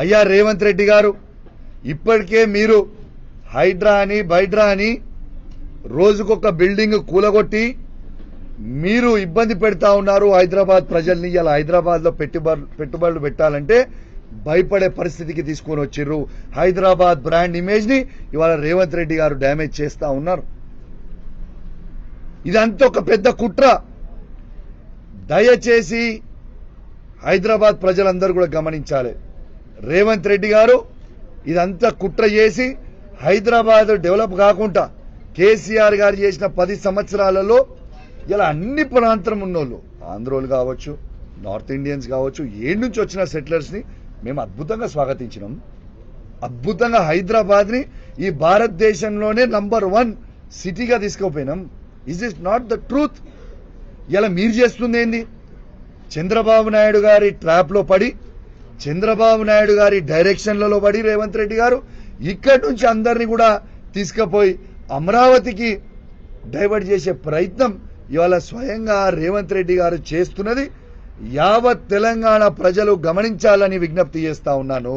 అయ్యా రేవంత్ రెడ్డి గారు, ఇప్పటికే మీరు హైడ్రా అని బైడ్రా అని రోజుకొక బిల్డింగ్ కూలగొట్టి మీరు ఇబ్బంది పెడతా ఉన్నారు హైదరాబాద్ ప్రజల్ని. ఇలా హైదరాబాద్ లో పెట్టుబడులు పెట్టాలంటే భయపడే పరిస్థితికి తీసుకొని వచ్చిర్రు. హైదరాబాద్ బ్రాండ్ ఇమేజ్ ని ఇవాళ రేవంత్ రెడ్డి గారు డ్యామేజ్ చేస్తా ఉన్నారు. ఇదంతా ఒక పెద్ద కుట్ర. దయచేసి హైదరాబాద్ ప్రజలందరూ కూడా గమనించాలి. రేవంత్ రెడ్డి గారు ఇదంతా కుట్ర చేసి హైదరాబాద్ డెవలప్ కాకుండా కేసీఆర్ గారు చేసిన 10 సంవత్సరాలలో ఇలా అన్ని ప్రాంతం ఉన్నోళ్ళు, ఆంధ్రోలు కావచ్చు, నార్త్ ఇండియన్స్ కావచ్చు, ఏడు నుంచి వచ్చిన సెటిలర్స్ ని మేము అద్భుతంగా స్వాగతించినాం. అద్భుతంగా హైదరాబాద్ ని ఈ భారతదేశంలోనే నంబర్ 1 సిటీగా తీసుకుపోయినాం. Is is not the truth? ఇలా మీరు చేస్తుంది ఏంది? చంద్రబాబు నాయుడు గారి ట్రాప్ లో పడి, చంద్రబాబు నాయుడు గారి డైరెక్షన్లలో పడి రేవంత్ రెడ్డి గారు ఇక్కడి నుంచి అందరినీ కూడా తీసుకుపోయి అమరావతికి డైవర్ట్ చేసే ప్రయత్నం ఇవాళ స్వయంగా రేవంత్ రెడ్డి గారు చేస్తున్నది యావత్ తెలంగాణ ప్రజలు గమనించాలని విజ్ఞప్తి చేస్తా ఉన్నాను.